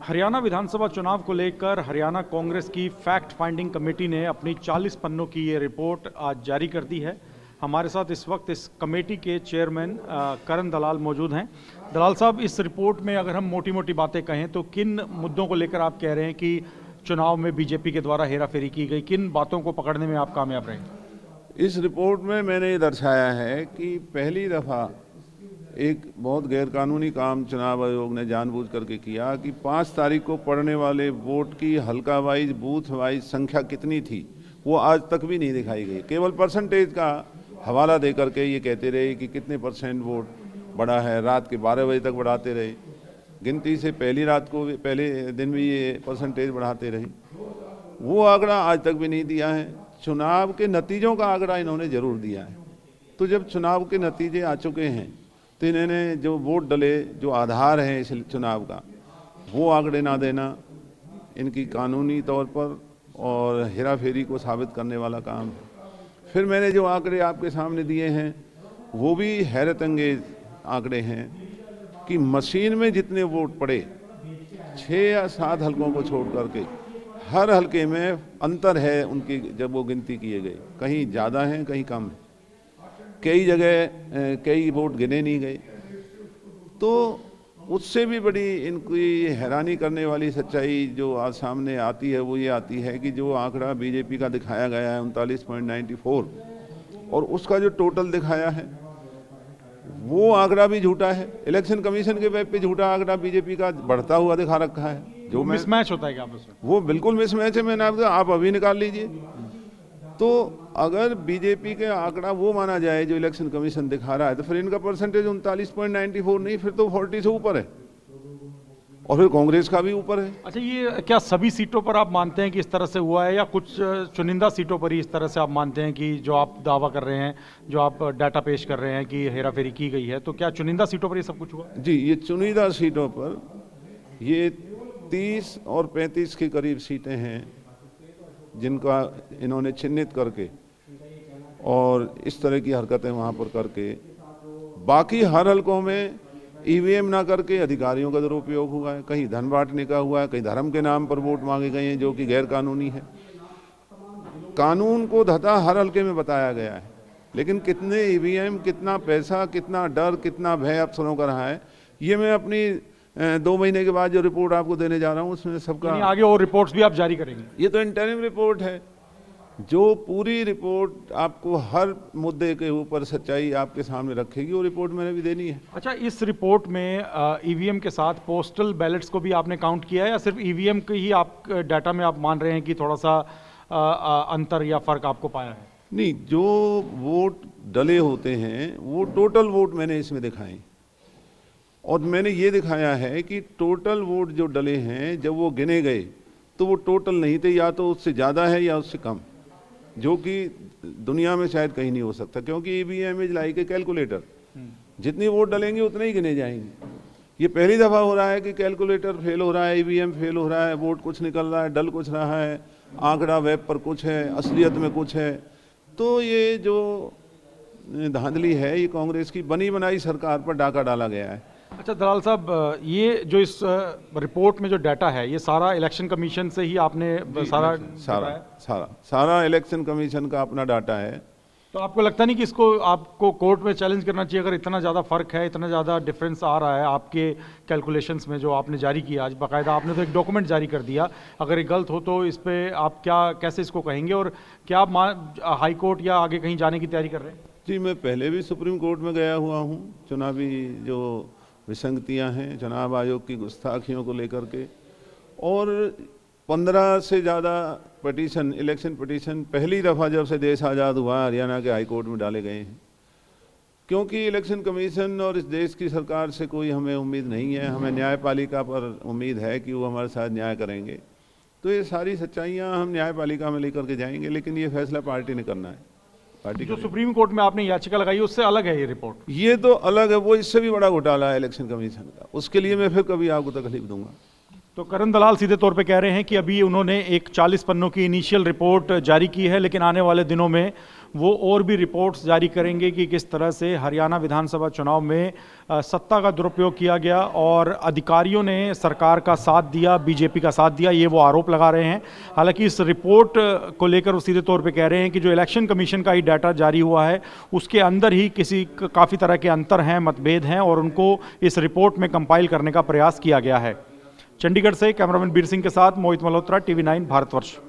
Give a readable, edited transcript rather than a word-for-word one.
हरियाणा विधानसभा चुनाव को लेकर हरियाणा कांग्रेस की फैक्ट फाइंडिंग कमेटी ने अपनी 40 पन्नों की ये रिपोर्ट आज जारी कर दी है। हमारे साथ इस वक्त इस कमेटी के चेयरमैन करण दलाल मौजूद हैं। दलाल साहब, इस रिपोर्ट में अगर हम मोटी मोटी बातें कहें तो किन मुद्दों को लेकर आप कह रहे हैं कि चुनाव में बीजेपी के द्वारा हेराफेरी की गई, किन बातों को पकड़ने में आप कामयाब रहे? इस रिपोर्ट में मैंने ये दर्शाया है कि पहली दफ़ा एक बहुत गैरकानूनी काम चुनाव आयोग ने जानबूझ करके किया कि 5 तारीख को पड़ने वाले वोट की हल्का वाइज बूथ वाइज संख्या कितनी थी वो आज तक भी नहीं दिखाई गई। केवल परसेंटेज का हवाला दे करके ये कहते रहे कि कितने % वोट बढ़ा है। रात के 12 बजे तक बढ़ाते रहे, गिनती से पहली रात को भी, पहले दिन भी ये परसेंटेज बढ़ाते रहे। वो आंकड़ा आज तक भी नहीं दिया है। चुनाव के नतीजों का आंकड़ा इन्होंने ज़रूर दिया है। तो जब चुनाव के नतीजे आ चुके हैं तो इन्होंने जो वोट डले, जो आधार है इस चुनाव का, वो आंकड़े ना देना इनकी कानूनी तौर पर और हेराफेरी को साबित करने वाला काम है। फिर मैंने जो आंकड़े आपके सामने दिए हैं वो भी हैरत अंगेज आंकड़े हैं कि मशीन में जितने वोट पड़े 6 या 7 हलकों को छोड़ करके हर हलके में अंतर है उनकी। जब वो गिनती किए गए कहीं ज़्यादा हैं कहीं कम है, कई जगह कई वोट गिने नहीं गए। तो उससे भी बड़ी इनकी हैरानी करने वाली सच्चाई जो आज सामने आती है वो ये आती है कि जो आंकड़ा बीजेपी का दिखाया गया है 39.94 और उसका जो टोटल दिखाया है वो आंकड़ा भी झूठा है। इलेक्शन कमीशन के वेब पे झूठा आंकड़ा बीजेपी का बढ़ता हुआ दिखा रखा है। जो मिसमैच होता है क्या आपस में? वो बिल्कुल मिसमैच है। मैंने आप अभी निकाल लीजिए। तो अगर बीजेपी के आंकड़ा वो माना जाए जो इलेक्शन कमीशन दिखा रहा है तो फिर इनका परसेंटेज 39.94 नहीं, फिर तो 40 से ऊपर है और फिर कांग्रेस का भी ऊपर है। अच्छा, ये क्या सभी सीटों पर आप मानते हैं कि इस तरह से हुआ है या कुछ चुनिंदा सीटों पर ही इस तरह से आप मानते हैं कि जो आप दावा कर रहे हैं, जो आप डाटा पेश कर रहे हैं कि हेराफेरी की गई है, तो क्या चुनिंदा सीटों पर ये सब कुछ हुआ? जी, ये चुनिंदा सीटों पर ये 30 और 35 के करीब सीटें हैं जिनका इन्होंने चिन्हित करके और इस तरह की हरकतें वहाँ पर करके, बाकी हर हलकों में ईवीएम ना करके अधिकारियों का दुरुपयोग हुआ है। कहीं धन बांटने का हुआ है, कहीं धर्म के नाम पर वोट मांगे गए हैं जो कि गैर कानूनी है। कानून को धता हर हलके में बताया गया है, लेकिन कितने ईवीएम, कितना पैसा, कितना डर, कितना भय अफसरों का रहा है, ये मैं अपनी 2 महीने के बाद जो रिपोर्ट आपको देने जा रहा हूँ उसमें सबका आगे और रिपोर्ट्स भी आप जारी करेंगे? ये तो इंटरिम रिपोर्ट है। जो पूरी रिपोर्ट आपको हर मुद्दे के ऊपर सच्चाई आपके सामने रखेगी वो रिपोर्ट मैंने भी देनी है। अच्छा, इस रिपोर्ट में ईवीएम के साथ पोस्टल बैलेट्स को भी आपने काउंट किया है या सिर्फ ईवीएम के ही आप डाटा में आप मान रहे हैं कि थोड़ा सा अंतर या फर्क आपको पाया है? नहीं, जो वोट डले होते हैं वो टोटल वोट मैंने इसमें दिखाए और मैंने ये दिखाया है कि टोटल वोट जो डले हैं जब वो गिने गए तो वो टोटल नहीं थे, या तो उससे ज़्यादा है या उससे कम, जो कि दुनिया में शायद कहीं नहीं हो सकता, क्योंकि EVM is like a calculator. जितनी वोट डलेंगे उतने ही गिने जाएंगे। ये पहली दफ़ा हो रहा है कि कैलकुलेटर फेल हो रहा है, ईवीएम फेल हो रहा है, वोट कुछ निकल रहा है, डल कुछ रहा है, आंकड़ा वेब पर कुछ है, असलियत में कुछ है। तो ये जो धांधली है ये कांग्रेस की बनी बनाई सरकार पर डाका डाला गया है। अच्छा दलाल साहब, ये जो इस रिपोर्ट में जो डाटा है ये सारा इलेक्शन कमीशन से ही आपने सारा इलेक्शन कमीशन का अपना डाटा है। तो आपको लगता नहीं कि इसको आपको कोर्ट में चैलेंज करना चाहिए? अगर इतना ज़्यादा फर्क है, इतना ज़्यादा डिफरेंस आ रहा है आपके कैलकुलेशंस में जो आपने जारी किया आज, बाकायदा आपने तो एक डॉक्यूमेंट जारी कर दिया, अगर ये गलत हो तो इस पर आप कैसे इसको कहेंगे और क्या आप हाई कोर्ट या आगे कहीं जाने की तैयारी कर रहे हैं? जी, मैं पहले भी सुप्रीम कोर्ट में गया हुआ हूँ चुनावी जो विसंगतियां हैं, चुनाव आयोग की गुस्ताखियों को लेकर के, और 15 से ज़्यादा पिटीशन, इलेक्शन पिटीशन पहली दफ़ा जब से देश आज़ाद हुआ हरियाणा के हाई कोर्ट में डाले गए हैं। क्योंकि इलेक्शन कमीशन और इस देश की सरकार से कोई हमें उम्मीद नहीं है, हमें न्यायपालिका पर उम्मीद है कि वो हमारे साथ न्याय करेंगे। तो ये सारी सच्चाइयाँ हम न्यायपालिका में लेकर के जाएंगे, लेकिन ये फैसला पार्टी ने करना है। जो सुप्रीम कोर्ट में आपने याचिका लगाई उससे अलग है ये रिपोर्ट? ये तो अलग है, वो इससे भी बड़ा घोटाला है इलेक्शन कमीशन का, उसके लिए मैं फिर कभी आपको तकलीफ दूंगा। तो करण दलाल सीधे तौर पे कह रहे हैं कि अभी उन्होंने एक 40 पन्नों की इनिशियल रिपोर्ट जारी की है, लेकिन आने वाले दिनों में वो और भी रिपोर्ट्स जारी करेंगे कि किस तरह से हरियाणा विधानसभा चुनाव में सत्ता का दुरुपयोग किया गया और अधिकारियों ने सरकार का साथ दिया, बीजेपी का साथ दिया, ये वो आरोप लगा रहे हैं। हालांकि इस रिपोर्ट को लेकर वो सीधे तौर पे कह रहे हैं कि जो इलेक्शन कमीशन का ही डाटा जारी हुआ है उसके अंदर ही काफ़ी तरह के अंतर हैं, मतभेद हैं और उनको इस रिपोर्ट में कंपाइल करने का प्रयास किया गया है। चंडीगढ़ से कैमरामैन बीर सिंह के साथ मोहित मल्होत्रा, TV9 भारतवर्ष।